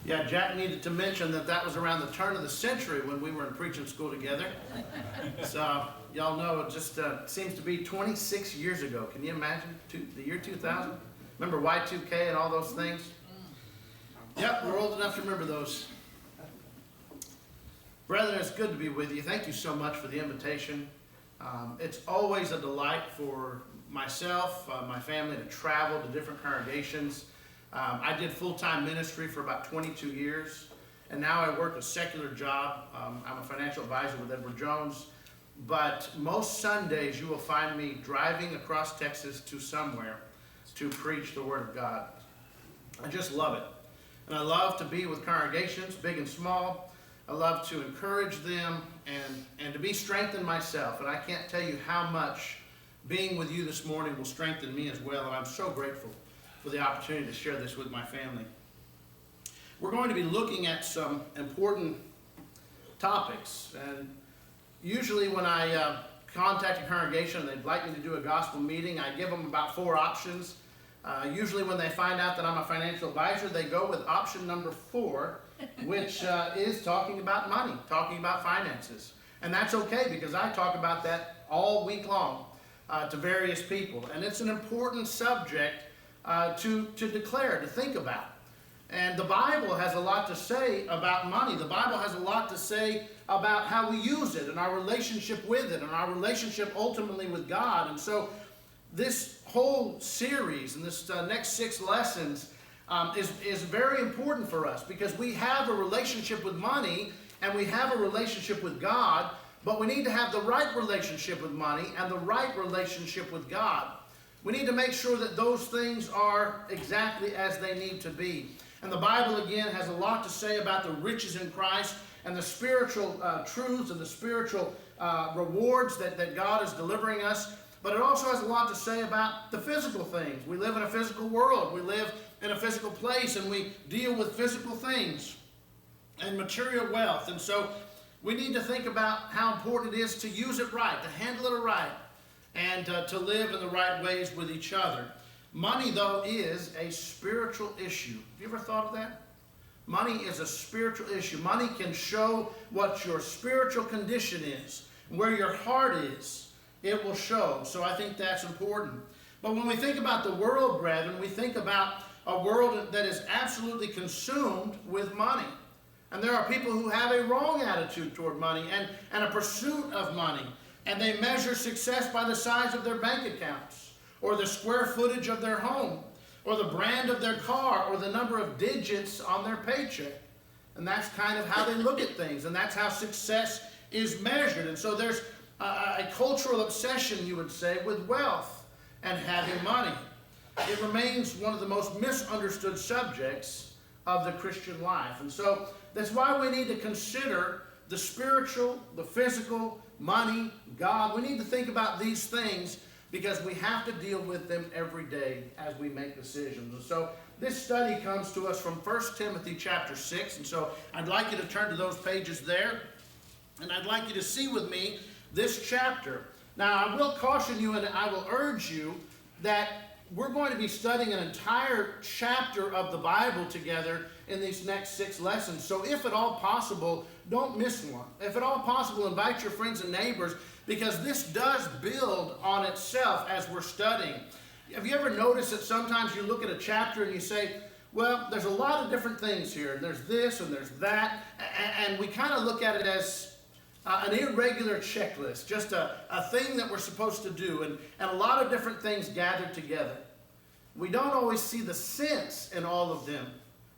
Yeah, Jack needed to mention that that was around the turn of the century when we were in preaching school together. So y'all know it just seems to be 26 years ago. Can you imagine the year 2000? Remember Y2K and all those things? Yep, we're old enough to remember those. Brethren, it's good to be with you. Thank you so much for the invitation. It's always a delight for myself, my family to travel to different congregations. I did full-time ministry for about 22 years, and now I work a secular job. I'm a financial advisor with Edward Jones, but most Sundays you will find me driving across Texas to somewhere to preach the Word of God. I just love it, and I love to be with congregations, big and small. I love to encourage them and to be strengthened myself, and I can't tell you how much being with you this morning will strengthen me as well, and I'm so grateful for the opportunity to share this with my family. We're going to be looking at some important topics, and usually when I contact a congregation and they'd like me to do a gospel meeting, I give them about 4 options. Usually when they find out that I'm a financial advisor, they go with option number 4, which is talking about money, talking about finances. And that's okay, because I talk about that all week long to various people. And it's an important subject to declare, to think about. And the Bible has a lot to say about money. The Bible has a lot to say about how we use it and our relationship with it and our relationship ultimately with God. And so this whole series and this next 6 lessons is very important for us, because we have a relationship with money and we have a relationship with God, but we need to have the right relationship with money and the right relationship with God. We need to make sure that those things are exactly as they need to be. And the Bible, again, has a lot to say about the riches in Christ and the spiritual truths and the spiritual rewards that God is delivering us. But it also has a lot to say about the physical things. We live in a physical world. We live in a physical place, and we deal with physical things and material wealth. And so we need to think about how important it is to use it right, to handle it right, and to live in the right ways with each other. Money, though, is a spiritual issue. Have you ever thought of that? Money is a spiritual issue. Money can show what your spiritual condition is, where your heart is. It will show. So I think that's important. But when we think about the world, brethren, we think about a world that is absolutely consumed with money. And there are people who have a wrong attitude toward money and a pursuit of money. And they measure success by the size of their bank accounts, or the square footage of their home, or the brand of their car, or the number of digits on their paycheck. And that's kind of how they look at things, and that's how success is measured. And so there's a cultural obsession, you would say, with wealth and having money. It remains one of the most misunderstood subjects of the Christian life. And so that's why we need to consider the spiritual, the physical, money, God. We need to think about these things, because we have to deal with them every day as we make decisions. And so this study comes to us from 1 Timothy chapter 6. And so I'd like you to turn to those pages there. And I'd like you to see with me this chapter. Now, I will caution you and I will urge you that we're going to be studying an entire chapter of the Bible together in these next 6 lessons. So if at all possible, don't miss one. If at all possible, invite your friends and neighbors, because this does build on itself as we're studying. Have you ever noticed that sometimes you look at a chapter and you say, well, there's a lot of different things here. There's this and there's that. And we kind of look at it as an irregular checklist, just a thing that we're supposed to do, and a lot of different things gathered together. We don't always see the sense in all of them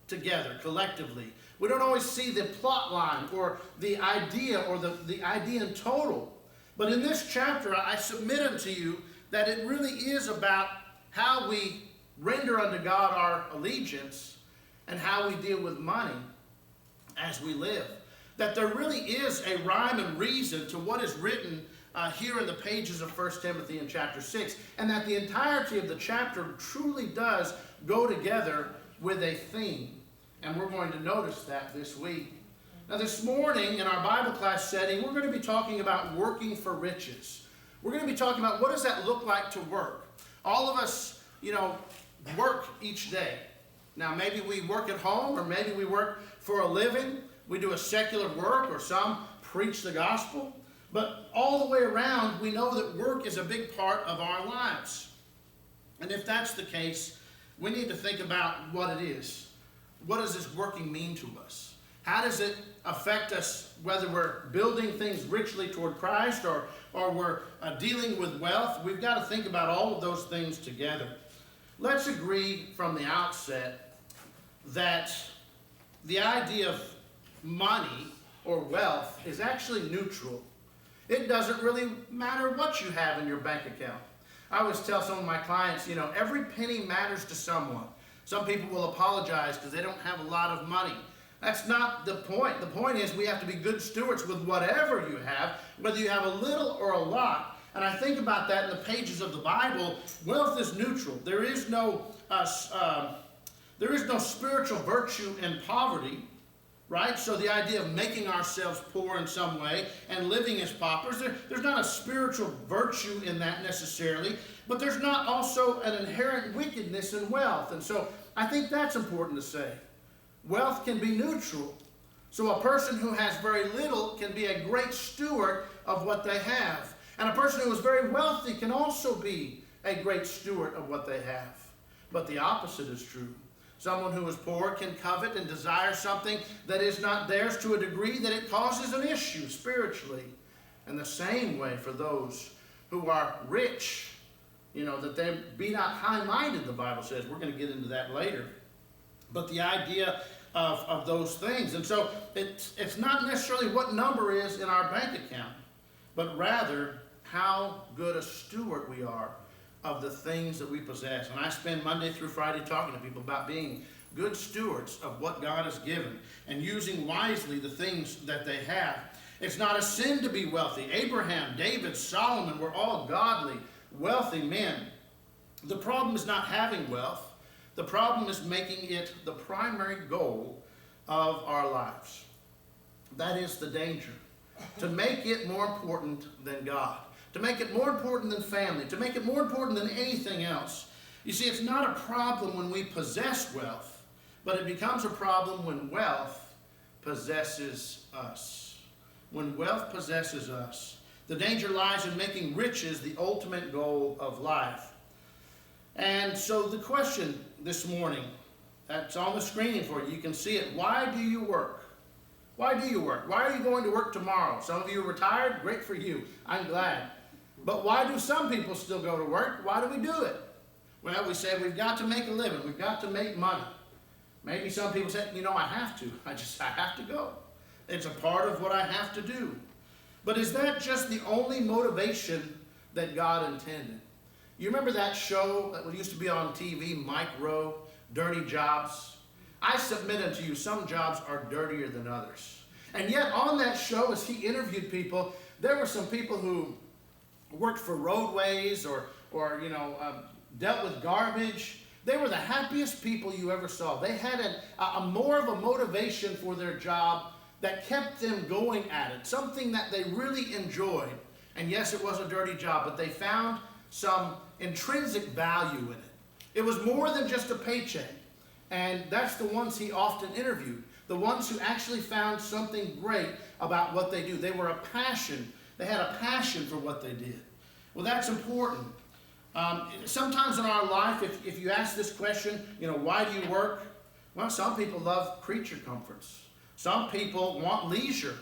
together, collectively. We don't always see the plot line or the idea or the idea in total. But in this chapter, I submit unto you that it really is about how we render unto God our allegiance and how we deal with money as we live. That there really is a rhyme and reason to what is written here in the pages of 1 Timothy in chapter 6, and that the entirety of the chapter truly does go together with a theme. And we're going to notice that this week. Now this morning in our Bible class setting, we're going to be talking about working for riches. We're going to be talking about what does that look like to work. All of us, work each day. Now, maybe we work at home, or maybe we work for a living. We do a secular work, or some preach the gospel. But all the way around, we know that work is a big part of our lives. And if that's the case, we need to think about what it is. What does this working mean to us? How does it affect us, whether we're building things richly toward Christ or we're dealing with wealth? We've got to think about all of those things together. Let's agree from the outset that the idea of money or wealth is actually neutral. It doesn't really matter what you have in your bank account. I always tell some of my clients, every penny matters to someone. Some people will apologize because they don't have a lot of money. That's not the point. The point is we have to be good stewards with whatever you have, whether you have a little or a lot. And I think about that in the pages of the Bible. Wealth is neutral. There is no spiritual virtue in poverty, right? So the idea of making ourselves poor in some way and living as paupers, there's not a spiritual virtue in that necessarily, but there's not also an inherent wickedness in wealth. And so I think that's important to say. Wealth can be neutral. So a person who has very little can be a great steward of what they have. And a person who is very wealthy can also be a great steward of what they have. But the opposite is true. Someone who is poor can covet and desire something that is not theirs to a degree that it causes an issue spiritually. And the same way for those who are rich, that they be not high-minded, the Bible says. We're going to get into that later. But the idea of those things. And so it's not necessarily what number is in our bank account, but rather how good a steward we are of the things that we possess. And I spend Monday through Friday talking to people about being good stewards of what God has given and using wisely the things that they have. It's not a sin to be wealthy. Abraham, David, Solomon were all godly, wealthy men. The problem is not having wealth. The problem is making it the primary goal of our lives. That is the danger. To make it more important than God. To make it more important than family. To make it more important than anything else. You see, it's not a problem when we possess wealth, but it becomes a problem when wealth possesses us. When wealth possesses us. The danger lies in making riches the ultimate goal of life. And so the question this morning, that's on the screen for you. You can see it. Why do you work? Why do you work? Why are you going to work tomorrow? Some of you are retired. Great for you. I'm glad. But why do some people still go to work? Why do we do it? Well, we say we've got to make a living. We've got to make money. Maybe some people say, I have to. I have to go. It's a part of what I have to do. But is that just the only motivation that God intended? You remember that show that used to be on TV, Mike Rowe, Dirty Jobs? I submit unto you, some jobs are dirtier than others. And yet on that show, as he interviewed people, there were some people who worked for roadways or dealt with garbage. They were the happiest people you ever saw. They had a more of a motivation for their job that kept them going at it, something that they really enjoyed. And yes, it was a dirty job, but they found some intrinsic value in it. It was more than just a paycheck. And that's the ones he often interviewed, the ones who actually found something great about what they do. They were they had a passion for what they did. Well, that's important. Sometimes in our life, if you ask this question, why do you work? Well, some people love creature comforts. Some people want leisure,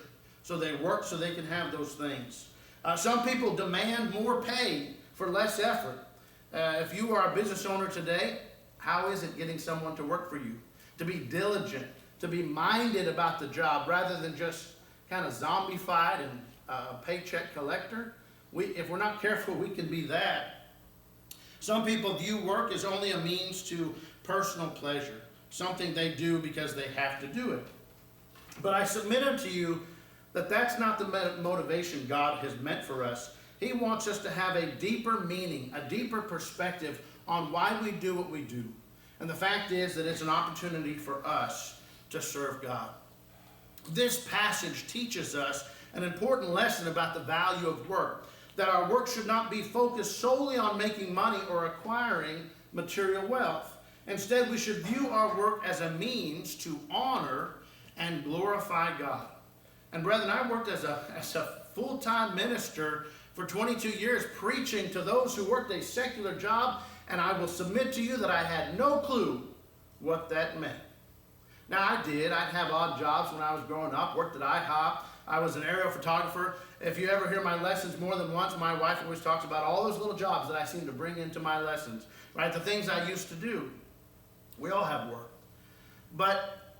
so they work so they can have those things. Some people demand more pay for less effort. If you are a business owner today, how is it getting someone to work for you? To be diligent, to be minded about the job rather than just kind of zombified and a paycheck collector. If we're not careful, we can be that. Some people view work as only a means to personal pleasure, something they do because they have to do it. But I submit unto you that that's not the motivation God has meant for us. He wants us to have a deeper meaning, a deeper perspective on why we do what we do. And the fact is that it's an opportunity for us to serve God. This passage teaches us an important lesson about the value of work, that our work should not be focused solely on making money or acquiring material wealth. Instead, we should view our work as a means to honor and glorify God. And brethren, I worked as a full-time minister for 22 years, preaching to those who worked a secular job, and I will submit to you that I had no clue what that meant. Now, I'd have odd jobs when I was growing up, worked at IHOP. I was an aerial photographer. If you ever hear my lessons more than once, my wife always talks about all those little jobs that I seem to bring into my lessons, right? The things I used to do. We all have work. But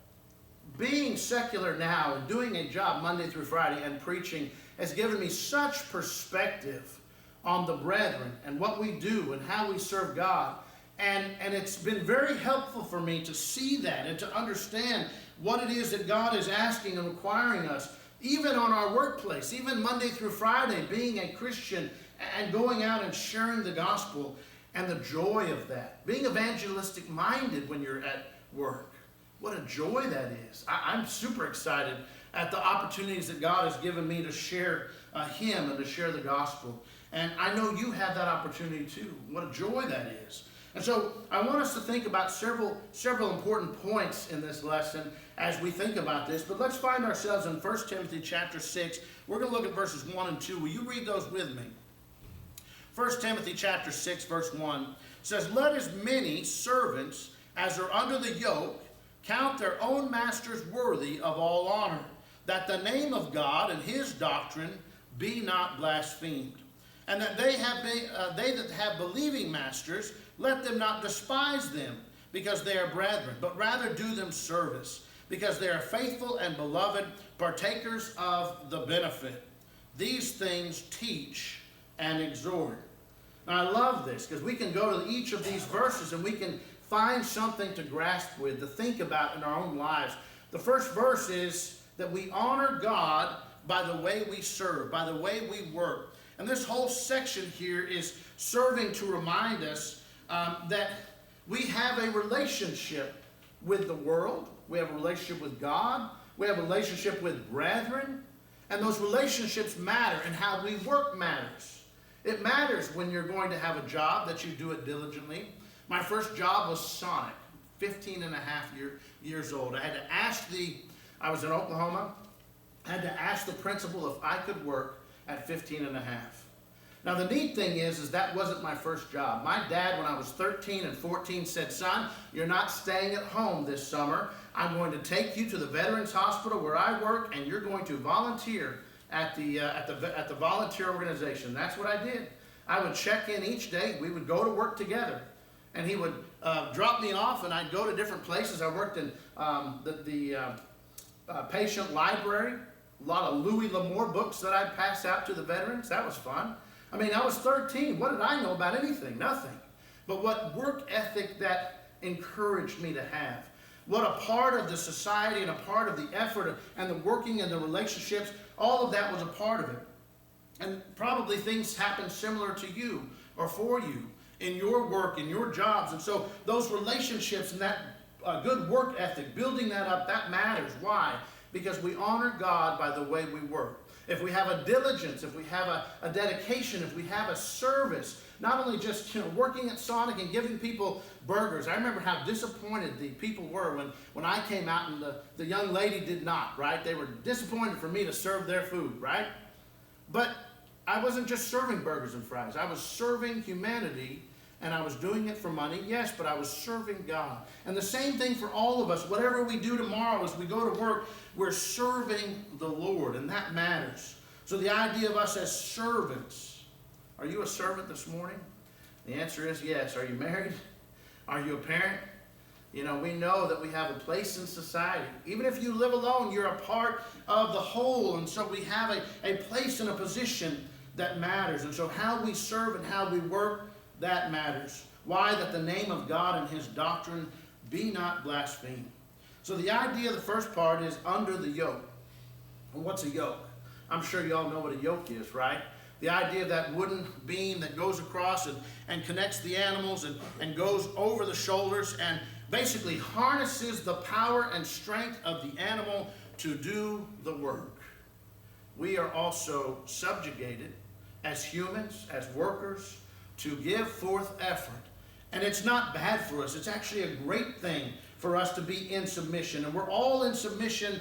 being secular now and doing a job Monday through Friday and preaching has given me such perspective on the brethren and what we do and how we serve God. And it's been very helpful for me to see that and to understand what it is that God is asking and requiring us, even on our workplace, even Monday through Friday, being a Christian and going out and sharing the gospel and the joy of that. Being evangelistic minded when you're at work. What a joy that is. I'm super excited at the opportunities that God has given me to share Him and to share the gospel. And I know you have that opportunity too. What a joy that is. And so I want us to think about several important points in this lesson as we think about this. But let's find ourselves in 1 Timothy chapter 6. We're going to look at verses 1 and 2. Will you read those with me? 1 Timothy chapter 6 verse 1 says, "Let as many servants as are under the yoke count their own masters worthy of all honor, that the name of God and His doctrine be not blasphemed. And that they that have believing masters, let them not despise them, because they are brethren, but rather do them service, because they are faithful and beloved, partakers of the benefit. These things teach and exhort." Now, I love this, because we can go to each of these verses and we can find something to grasp with, to think about in our own lives. The first verse is that we honor God by the way we serve, by the way we work. And this whole section here is serving to remind us that we have a relationship with the world. We have a relationship with God. We have a relationship with brethren. And those relationships matter, and how we work matters. It matters when you're going to have a job that you do it diligently. My first job was Sonic, 15 and a half years old. I was in Oklahoma, I had to ask the principal if I could work at 15 and a half. Now the neat thing is that wasn't my first job. My dad, when I was 13 and 14, said, "Son, you're not staying at home this summer. I'm going to take you to the Veterans Hospital where I work, and you're going to volunteer at the volunteer organization." That's what I did. I would check in each day. We would go to work together, and he would drop me off, and I'd go to different places. I worked in the patient library. A lot of Louis L'Amour books that I'd pass out to the veterans. That was fun. I mean, I was 13. What did I know about anything? Nothing. But what work ethic that encouraged me to have. What a part of the society and a part of the effort and the working and the relationships, all of that was a part of it. And probably things happen similar to you or for you in your work, in your jobs. And so those relationships and that good work ethic, building that up, that matters. Why? Because we honor God by the way we work. If we have a diligence, if we have a dedication, if we have a service, not only just working at Sonic and giving people burgers. I remember how disappointed the people were when I came out and the young lady did not, right? They were disappointed for me to serve their food, right? But I wasn't just serving burgers and fries. I was serving humanity, and I was doing it for money, yes, but I was serving God. And the same thing for all of us. Whatever we do tomorrow as we go to work, we're serving the Lord, and that matters. So the idea of us as servants, are you a servant this morning? The answer is yes. Are you married? Are you a parent? We know that we have a place in society. Even if you live alone, you're a part of the whole, and so we have a place and a position that matters. And so how we serve and how we work, that matters. Why? That the name of God and His doctrine be not blasphemed. So the idea of the first part is under the yoke. Well, what's a yoke? I'm sure you all know what a yoke is, right? The idea of that wooden beam that goes across and connects the animals and goes over the shoulders and basically harnesses the power and strength of the animal to do the work. We are also subjugated as humans, as workers, to give forth effort And it's not bad for us. It's actually a great thing for us to be in submission. And we're all in submission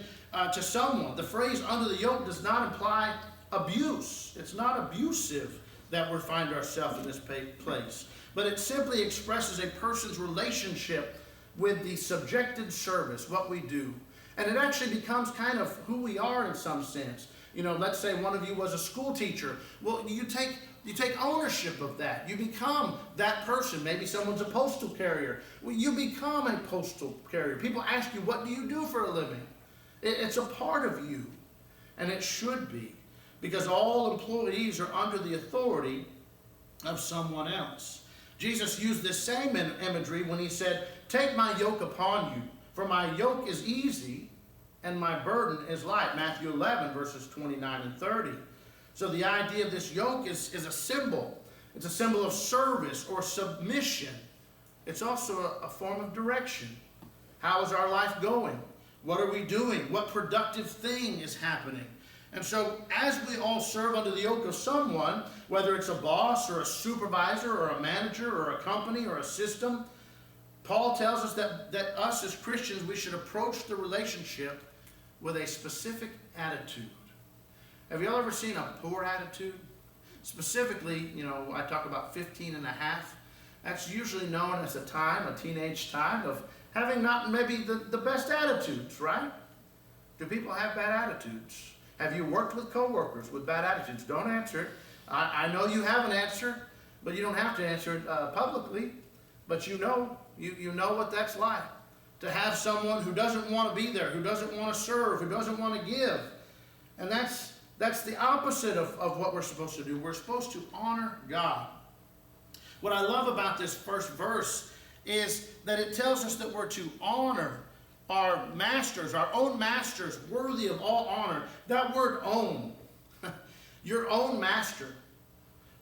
to someone. The phrase under the yoke does not imply abuse. It's not abusive that we find ourselves in this place. But it simply expresses a person's relationship with the subjected service, what we do. And it actually becomes kind of who we are in some sense. You know, let's say one of you was a school teacher. Well, you take ownership of that. You become that person. Maybe someone's a postal carrier. Well, you become a postal carrier. People ask you, what do you do for a living? It's a part of you. And it should be. Because all employees are under the authority of someone else. Jesus used this same imagery when he said, "Take my yoke upon you, for my yoke is easy and my burden is light." Matthew 11, verses 29 and 30. So the idea of this yoke is a symbol. It's a symbol of service or submission. It's also a form of direction. How is our life going? What are we doing? What productive thing is happening? And so as we all serve under the yoke of someone, whether it's a boss or a supervisor or a manager or a company or a system, Paul tells us that us as Christians, we should approach the relationship with a specific attitude. Have you all ever seen a poor attitude? Specifically, you know, I talk about 15 and a half. That's usually known as a teenage time of having not maybe the best attitudes, right? Do people have bad attitudes? Have you worked with coworkers with bad attitudes? Don't answer it. I know you have an answer, but you don't have to answer it publicly. But you know what that's like. To have someone who doesn't want to be there, who doesn't want to serve, who doesn't want to give. And that's the opposite of what we're supposed to do. We're supposed to honor God. What I love about this first verse is that it tells us that we're to honor our masters, our own masters, worthy of all honor. That word own, your own master.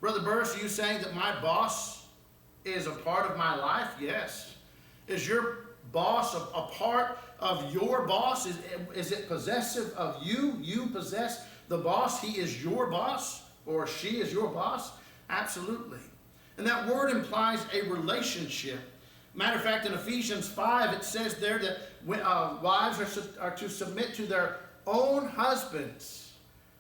Brother Burris, are you saying that my boss is a part of my life? Yes. Is your boss a part of your boss? Is it possessive of you? You possess the boss. He is your boss, or she is your boss? Absolutely. And that word implies a relationship. Matter of fact, in Ephesians 5, it says there that wives are to submit to their own husbands.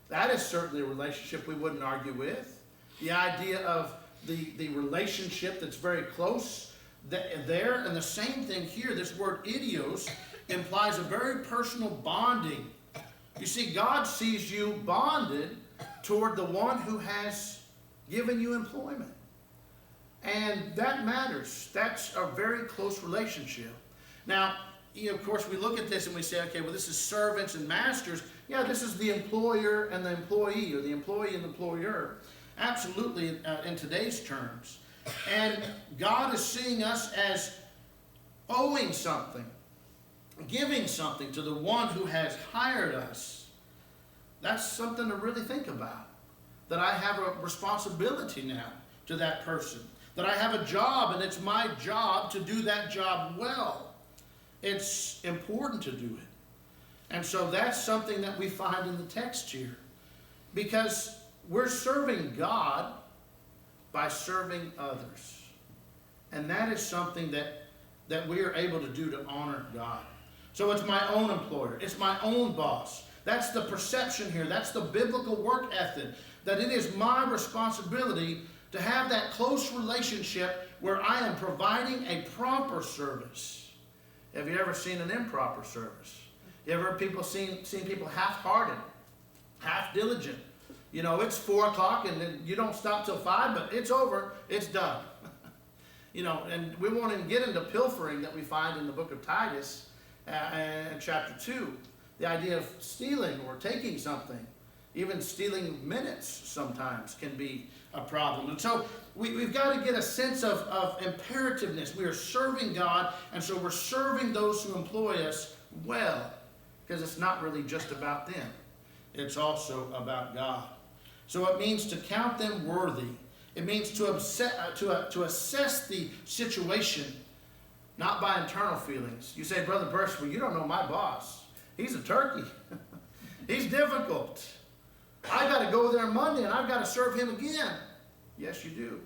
That is certainly a relationship we wouldn't argue with. The idea of the relationship that's very close there, and the same thing here, this word idios implies a very personal bonding. You see, God sees you bonded toward the one who has given you employment. And that matters. That's a very close relationship. Now, of course, we look at this and we say, okay, well, this is servants and masters. Yeah, this is the employer and the employee, or the employee and the employer. Absolutely, in today's terms. And God is seeing us as owing something, giving something to the one who has hired us. That's something to really think about. That I have a responsibility now to that person. That I have a job, and it's my job to do that job well. It's important to do it. And so that's something that we find in the text here. Because we're serving God by serving others. And that is something that we are able to do to honor God. So it's my own employer. It's my own boss. That's the perception here. That's the biblical work ethic. That it is my responsibility to have that close relationship where I am providing a proper service. Have you ever seen an improper service? You ever seen people half-hearted, half-diligent? You know, it's 4 o'clock and then you don't stop till 5, but it's over, it's done. You know, and we won't even get into pilfering that we find in the book of Titus in chapter 2. The idea of stealing or taking something. Even stealing minutes sometimes can be a problem. And so we've got to get a sense of imperativeness. We are serving God, and so we're serving those who employ us well, because it's not really just about them. It's also about God. So it means to count them worthy. It means to assess the situation, not by internal feelings. You say, Brother Burst, well, you don't know my boss. He's a turkey. He's difficult. I got to go there Monday and I've got to serve him again. Yes, you do.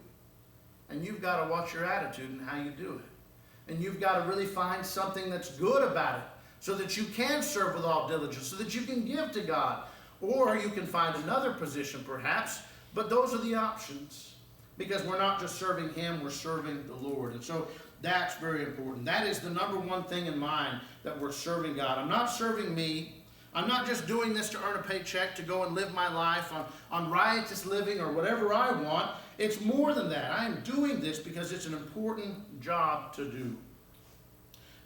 And you've got to watch your attitude and how you do it. And you've got to really find something that's good about it so that you can serve with all diligence, so that you can give to God. Or you can find another position perhaps, but those are the options. Because we're not just serving Him, we're serving the Lord. And so that's very important. That is the number one thing in mind, that we're serving God. I'm not serving me. I'm not just doing this to earn a paycheck, to go and live my life on riotous living or whatever I want. It's more than that. I am doing this because it's an important job to do.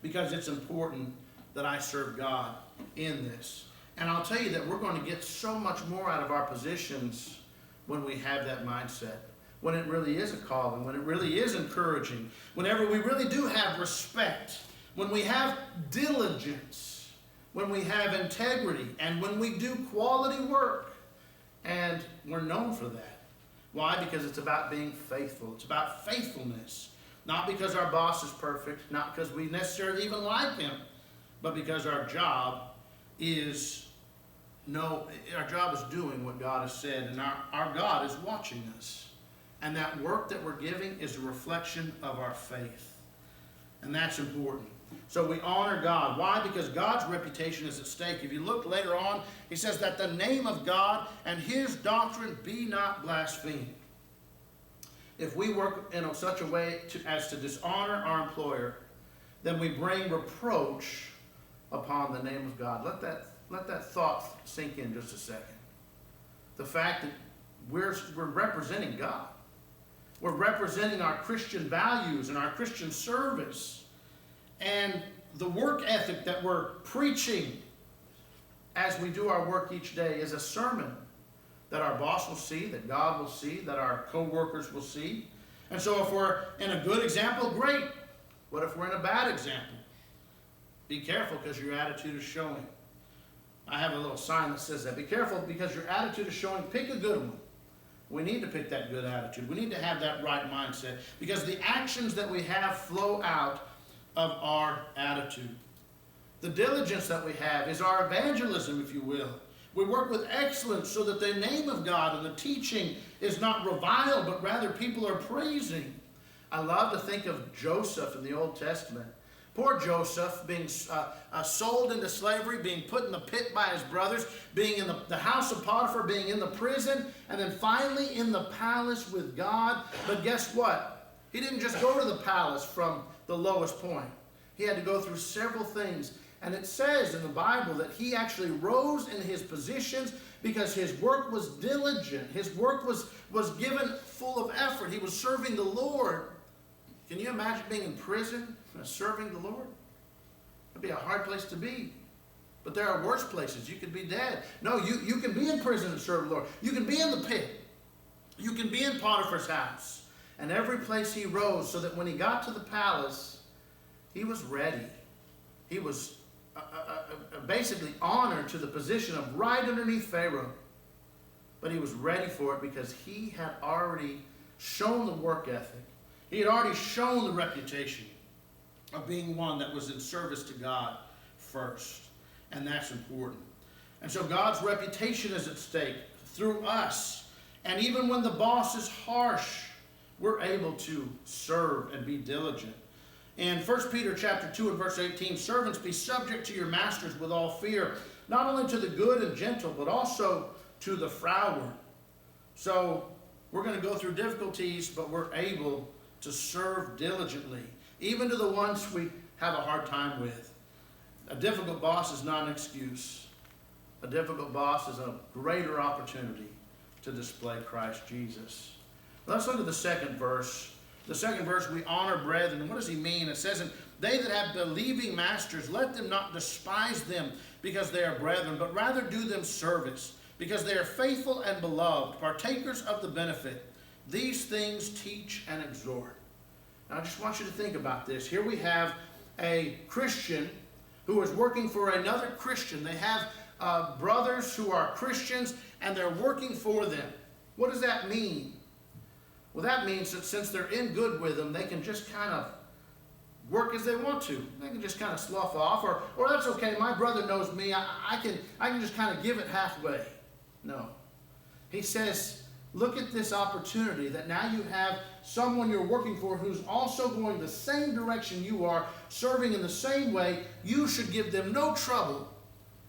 Because it's important that I serve God in this. And I'll tell you that we're going to get so much more out of our positions when we have that mindset. When it really is a calling, when it really is encouraging, whenever we really do have respect, when we have diligence, when we have integrity, and when we do quality work. And we're known for that. Why? Because it's about being faithful. It's about faithfulness. Not because our boss is perfect, not because we necessarily even like him, but because our job is doing what God has said, and our God is watching us. And that work that we're giving is a reflection of our faith. And that's important. So we honor God. Why? Because God's reputation is at stake. If you look later on, he says that the name of God and His doctrine be not blasphemed. If we work in such a way as to dishonor our employer, then we bring reproach upon the name of God. Let that thought sink in just a second. The fact that we're representing God. We're representing our Christian values and our Christian service. And the work ethic that we're preaching as we do our work each day is a sermon that our boss will see, that God will see, that our coworkers will see. And so if we're in a good example, great. What if we're in a bad example? Be careful, because your attitude is showing. I have a little sign that says that. Be careful, because your attitude is showing. Pick a good one. We need to pick that good attitude. We need to have that right mindset, because the actions that we have flow out of our attitude. The diligence that we have is our evangelism, if you will. We work with excellence so that the name of God and the teaching is not reviled, but rather people are praising. I love to think of Joseph in the Old Testament. Poor Joseph, being sold into slavery, being put in the pit by his brothers, being in the house of Potiphar, being in the prison, and then finally in the palace with God. But guess what? He didn't just go to the palace from the lowest point. He had to go through several things. And it says in the Bible that he actually rose in his positions because his work was diligent. His work was given full of effort. He was serving the Lord. Can you imagine being in prison and serving the Lord? It'd be a hard place to be. But there are worse places. You could be dead. No, you can be in prison and serve the Lord. You can be in the pit. You can be in Potiphar's house. And every place he rose, so that when he got to the palace, he was ready. He was basically honored to the position of right underneath Pharaoh. But he was ready for it because he had already shown the work ethic. He had already shown the reputation of being one that was in service to God first. And that's important. And so God's reputation is at stake through us. And even when the boss is harsh, we're able to serve and be diligent. In 1 Peter chapter 2 and verse 18, servants, be subject to your masters with all fear, not only to the good and gentle, but also to the froward. So we're going to go through difficulties, but we're able to serve diligently, even to the ones we have a hard time with. A difficult boss is not an excuse. A difficult boss is a greater opportunity to display Christ Jesus. Let's look at the second verse. The second verse, we honor brethren. And what does he mean? It says, they that have believing masters, let them not despise them because they are brethren, but rather do them service, because they are faithful and beloved, partakers of the benefit. These things teach and exhort. Now I just want you to think about this. Here we have a Christian who is working for another Christian. They have brothers who are Christians, and they're working for them. What does that mean? Well, that means that since they're in good with them, they can just kind of work as they want to. They can just kind of slough off, or that's okay, my brother knows me, I can just kind of give it halfway. No. He says, Look at this opportunity that now you have someone you're working for who's also going the same direction you are, serving in the same way. You should give them no trouble.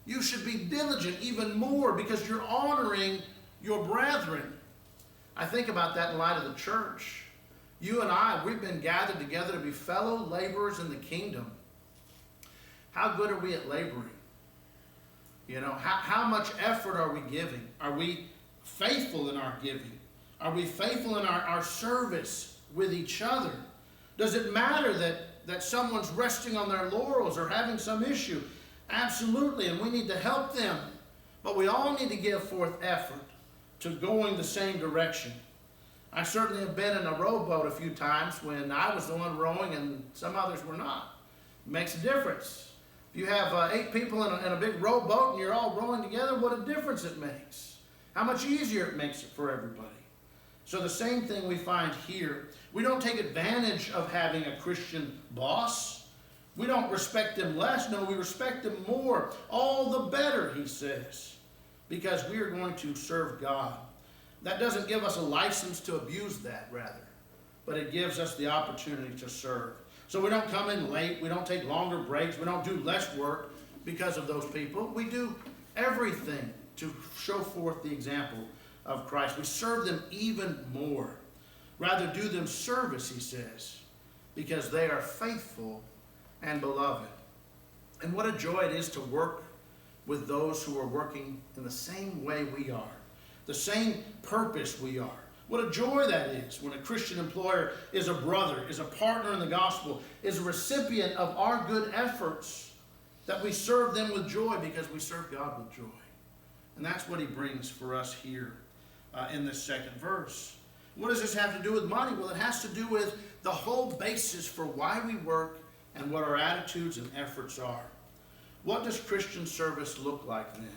You should be diligent even more because you're honoring your brethren. I think about that in light of the church. You and I, we've been gathered together to be fellow laborers in the kingdom. How good are we at laboring? You know, how much effort are we giving? Are we faithful in our giving? Are we faithful in our service with each other? Does it matter that someone's resting on their laurels or having some issue? Absolutely, and we need to help them. But we all need to give forth effort to going the same direction. I certainly have been in a rowboat a few times when I was the one rowing and some others were not. It makes a difference. If you have 8 people in a big rowboat and you're all rowing together, what a difference it makes. How much easier it makes it for everybody. So the same thing we find here. We don't take advantage of having a Christian boss. We don't respect them less. No, we respect them more. All the better, he says, because we are going to serve God. That doesn't give us a license to abuse that, rather, but it gives us the opportunity to serve. So we don't come in late. We don't take longer breaks. We don't do less work because of those people. We do everything to show forth the example of Christ. We serve them even more. Rather do them service, he says, because they are faithful and beloved. And what a joy it is to work with those who are working in the same way we are, the same purpose we are. What a joy that is when a Christian employer is a brother, is a partner in the gospel, is a recipient of our good efforts, that we serve them with joy because we serve God with joy. And that's what he brings for us here in this second verse. What does this have to do with money? Well, it has to do with the whole basis for why we work and what our attitudes and efforts are. What does Christian service look like then?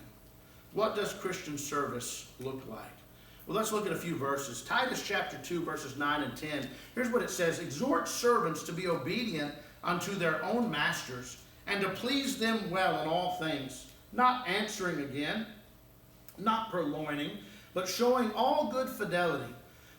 What does Christian service look like? Well, let's look at a few verses. Titus chapter 2, verses 9 and 10. Here's what it says. Exhort servants to be obedient unto their own masters, and to please them well in all things, not answering again, not purloining, but showing all good fidelity,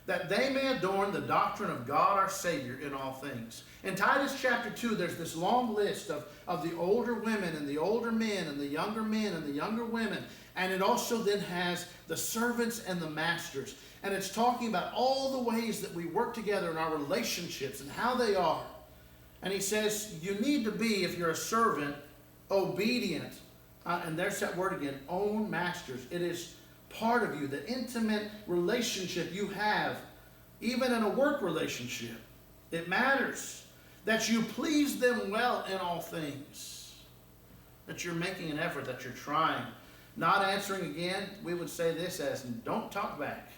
that they may adorn the doctrine of God our Savior in all things. In Titus chapter 2, there's this long list of the older women and the older men and the younger men and the younger women. And it also then has the servants and the masters. And it's talking about all the ways that we work together in our relationships and how they are. And he says, you need to be, if you're a servant, obedient. And there's that word again, own masters. It is part of you, the intimate relationship you have, even in a work relationship. It matters that you please them well in all things, that you're making an effort, that you're trying. Not answering again, we would say this as, don't talk back.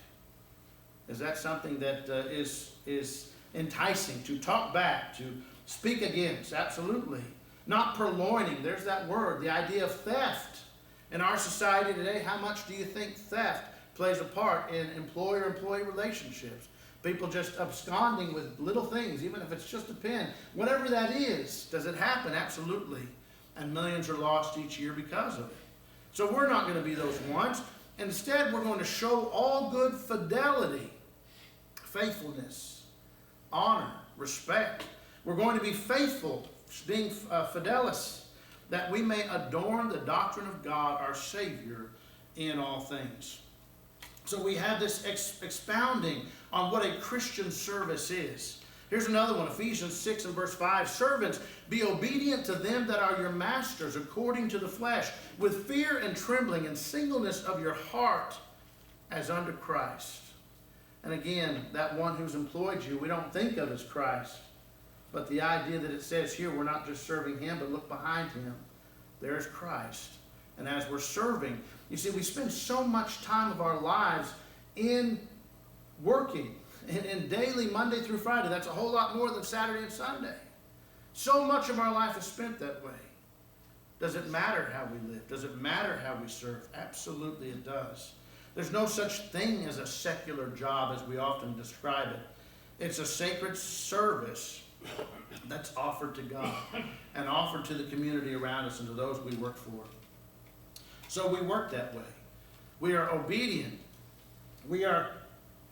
Is that something that is enticing, to talk back, to speak against? Absolutely. Not purloining, there's that word, the idea of theft. In our society today, how much do you think theft plays a part in employer-employee relationships? People just absconding with little things, even if it's just a pen. Whatever that is, does it happen? Absolutely. And millions are lost each year because of it. So we're not going to be those ones. Instead, we're going to show all good fidelity, faithfulness, honor, respect. We're going to be faithful, being fidelis, that we may adorn the doctrine of God, our Savior, in all things. So we have this expounding on what a Christian service is. Here's another one, Ephesians 6 and verse 5. Servants, be obedient to them that are your masters, according to the flesh, with fear and trembling and singleness of your heart, as unto Christ. And again, that one who's employed you, we don't think of as Christ. But the idea that it says here, we're not just serving him, but look behind him. There's Christ. And as we're serving, you see, we spend so much time of our lives in working, in daily Monday through Friday. That's a whole lot more than Saturday and Sunday. So much of our life is spent that way. Does it matter how we live? Does it matter how we serve? Absolutely it does. There's no such thing as a secular job as we often describe it. It's a sacred service that's offered to God and offered to the community around us and to those we work for. So we work that way. We are obedient. We are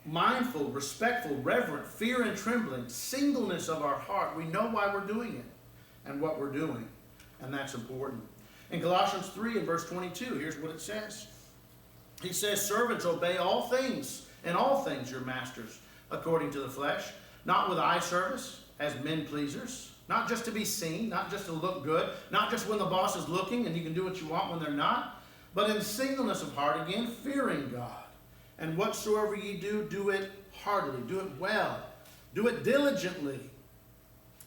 mindful, respectful, reverent, fear and trembling, singleness of our heart. We know why we're doing it and what we're doing, and that's important. In Colossians 3 and verse 22, here's what it says. He says, servants, obey all things, in all things your masters, according to the flesh, not with eye service, as men pleasers, not just to be seen, not just to look good, not just when the boss is looking and you can do what you want when they're not, but in singleness of heart, again, fearing God. And whatsoever ye do, do it heartily, do it well, do it diligently,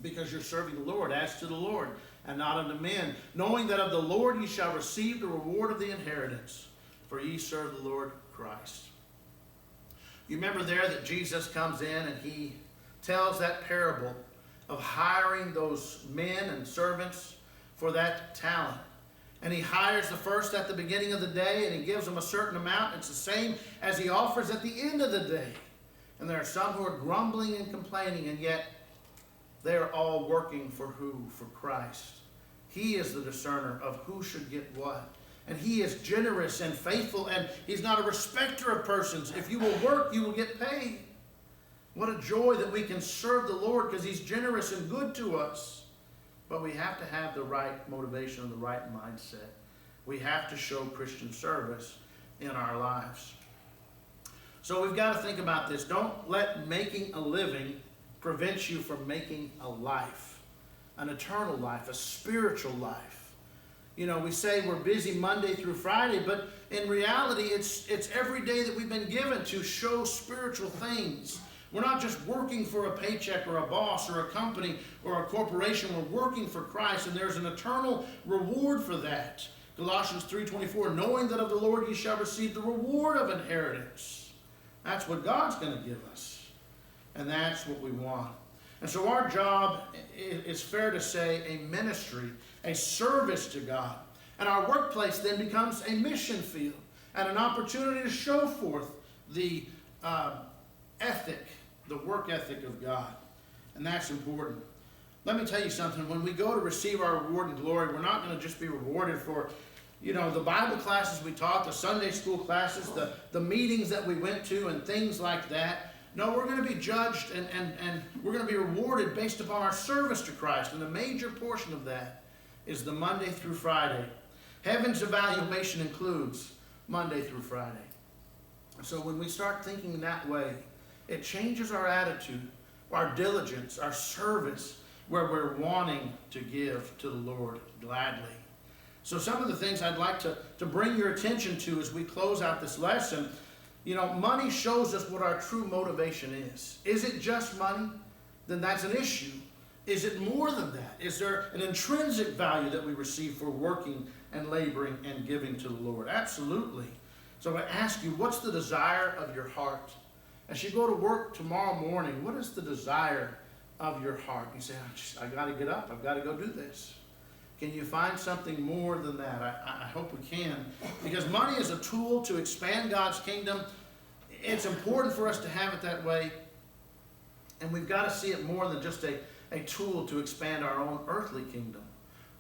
because you're serving the Lord, as to the Lord, and not unto men, knowing that of the Lord ye shall receive the reward of the inheritance, for ye serve the Lord Christ. You remember there that Jesus comes in and he tells that parable of hiring those men and servants for that talent. And he hires the first at the beginning of the day, and he gives them a certain amount. It's the same as he offers at the end of the day. And there are some who are grumbling and complaining, and yet they're all working for who? For Christ. He is the discerner of who should get what. And he is generous and faithful, and he's not a respecter of persons. If you will work, you will get paid. What a joy that we can serve the Lord because he's generous and good to us. But we have to have the right motivation and the right mindset. We have to show Christian service in our lives. So we've got to think about this. Don't let making a living prevent you from making a life, an eternal life, a spiritual life. You know, we say we're busy Monday through Friday, but in reality, it's every day that we've been given to show spiritual things. We're not just working for a paycheck or a boss or a company or a corporation. We're working for Christ, and there's an eternal reward for that. Colossians 3:24, knowing that of the Lord ye shall receive the reward of inheritance. That's what God's going to give us, and that's what we want. And so our job is, fair to say, a ministry, a service to God. And our workplace then becomes a mission field and an opportunity to show forth the ethic, the work ethic of God. And that's important. Let me tell you something. When we go to receive our reward and glory, we're not going to just be rewarded for, you know, the Bible classes we taught, the Sunday school classes, the meetings that we went to and things like that. No, we're going to be judged and we're going to be rewarded based upon our service to Christ. And the major portion of that is the Monday through Friday. Heaven's evaluation includes Monday through Friday. So when we start thinking that way, it changes our attitude, our diligence, our service, where we're wanting to give to the Lord gladly. So some of the things I'd like to bring your attention to as we close out this lesson. You know, money shows us what our true motivation is. Is it just money? Then that's an issue. Is it more than that? Is there an intrinsic value that we receive for working and laboring and giving to the Lord? Absolutely. So I ask you, what's the desire of your heart? As you go to work tomorrow morning, what is the desire of your heart? You say, I got to get up. I've got to go do this. Can you find something more than that? I hope we can. Because money is a tool to expand God's kingdom. It's important for us to have it that way. And we've got to see it more than just a tool to expand our own earthly kingdom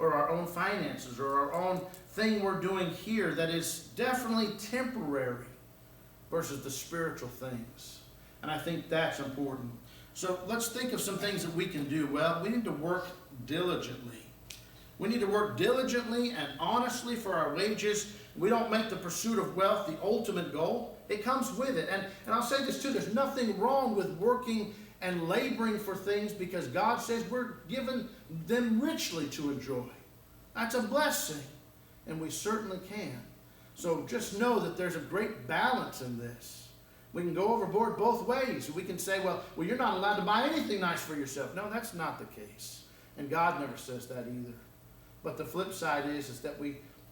or our own finances or our own thing we're doing here that is definitely temporary versus the spiritual things. And I think that's important. So let's think of some things that we can do. Well, we need to work diligently. We need to work diligently and honestly for our wages. We don't make the pursuit of wealth the ultimate goal. It comes with it. And I'll say this too, there's nothing wrong with working and laboring for things because God says we're given them richly to enjoy. That's a blessing, and we certainly can. So just know that there's a great balance in this. We can go overboard both ways. We can say, well, you're not allowed to buy anything nice for yourself. No, that's not the case. And God never says that either. But the flip side is that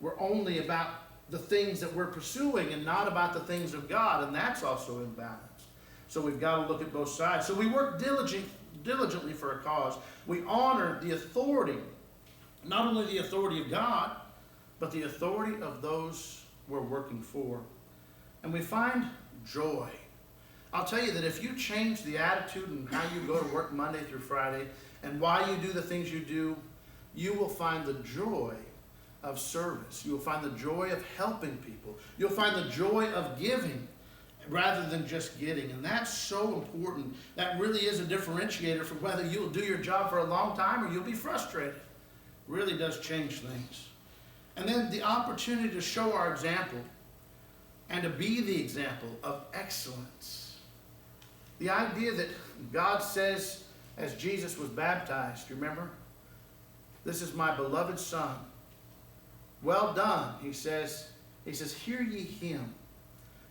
we're only about the things that we're pursuing and not about the things of God, and that's also imbalanced. So we've got to look at both sides. So we work diligently for a cause. We honor the authority, not only the authority of God, but the authority of those we're working for. And we find joy. I'll tell you that if you change the attitude and how you go to work Monday through Friday and why you do the things you do, you will find the joy of service. You will find the joy of helping people. You'll find the joy of giving. rather than just getting. And that's so important. That really is a differentiator for whether you'll do your job for a long time or you'll be frustrated. Really does change things. And then the opportunity to show our example and to be the example of excellence. The idea that God says, as Jesus was baptized, you remember? This is my beloved Son. Well done, he says. He says, hear ye him.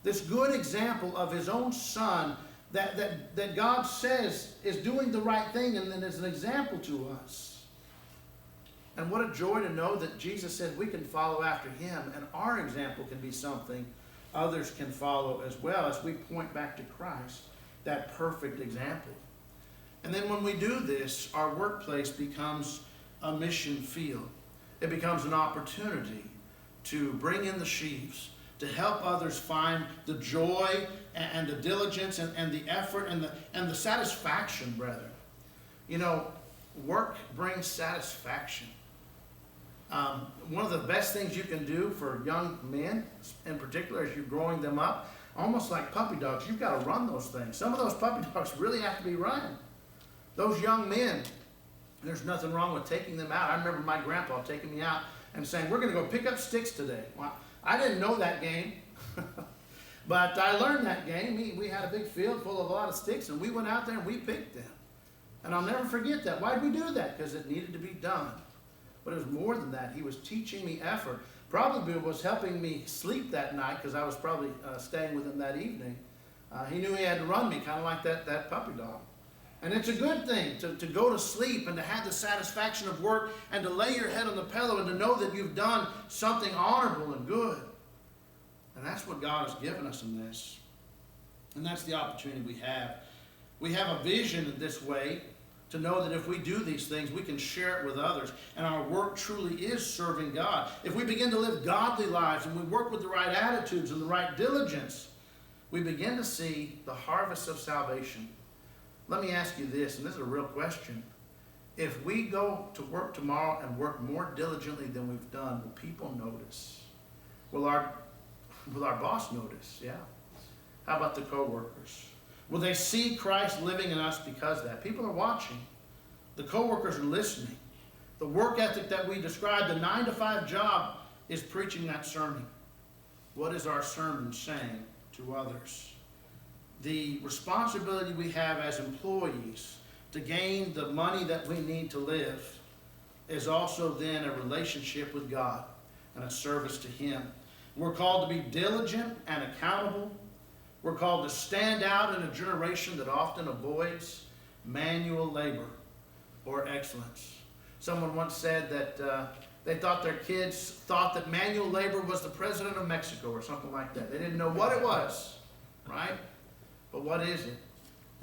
This good example of his own Son that God says is doing the right thing and then is an example to us. And what a joy to know that Jesus said we can follow after him, and our example can be something others can follow as well as we point back to Christ, that perfect example. And then when we do this, our workplace becomes a mission field. It becomes an opportunity to bring in the sheaves, to help others find the joy and the diligence and the effort and the satisfaction, brethren. You know, work brings satisfaction. One of the best things you can do for young men, in particular, as you're growing them up, almost like puppy dogs, you've got to run those things. Some of those puppy dogs really have to be run. Those young men, there's nothing wrong with taking them out. I remember my grandpa taking me out and saying, we're going to go pick up sticks today. Well, I didn't know that game, but I learned that game. We had a big field full of a lot of sticks, and we went out there and we picked them. And I'll never forget that. Why did we do that? Because it needed to be done. But it was more than that. He was teaching me effort. Probably was helping me sleep that night because I was probably staying with him that evening. He knew he had to run me, kind of like that puppy dog. And it's a good thing to go to sleep and to have the satisfaction of work and to lay your head on the pillow and to know that you've done something honorable and good. And that's what God has given us in this. And that's the opportunity we have. We have a vision in this way to know that if we do these things, we can share it with others. And our work truly is serving God. If we begin to live godly lives and we work with the right attitudes and the right diligence, we begin to see the harvest of salvation. Let me ask you this, and this is a real question. If we go to work tomorrow and work more diligently than we've done, will people notice? Will our boss notice? Yeah. How about the coworkers? Will they see Christ living in us because of that? People are watching. The coworkers are listening. The work ethic that we described, the 9-to-5 job, is preaching that sermon. What is our sermon saying to others? The responsibility we have as employees to gain the money that we need to live is also then a relationship with God and a service to him. We're called to be diligent and accountable. We're called to stand out in a generation that often avoids manual labor or excellence. Someone once said that they thought their kids thought that manual labor was the president of Mexico or something like that. They didn't know what it was, right? But what is it?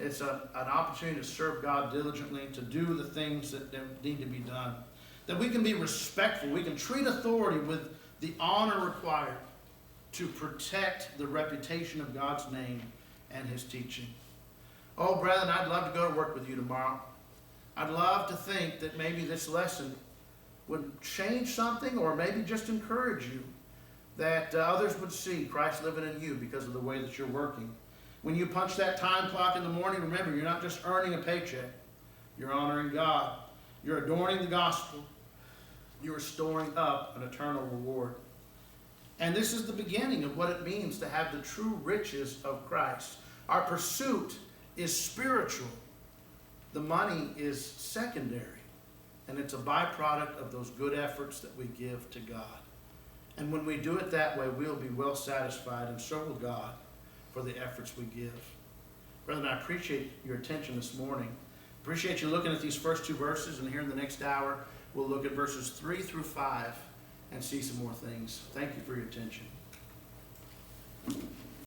It's an opportunity to serve God diligently, to do the things that need to be done. That we can be respectful. We can treat authority with the honor required to protect the reputation of God's name and his teaching. Oh, brethren, I'd love to go to work with you tomorrow. I'd love to think that maybe this lesson would change something or maybe just encourage you, that others would see Christ living in you because of the way that you're working. When you punch that time clock in the morning, remember, you're not just earning a paycheck. You're honoring God. You're adorning the gospel. You're storing up an eternal reward. And this is the beginning of what it means to have the true riches of Christ. Our pursuit is spiritual. The money is secondary. And it's a byproduct of those good efforts that we give to God. And when we do it that way, we'll be well satisfied, and so will God, for the efforts we give. Brethren, I appreciate your attention this morning. Appreciate you looking at these first two verses, and here in the next hour, we'll look at verses 3 through 5 and see some more things. Thank you for your attention.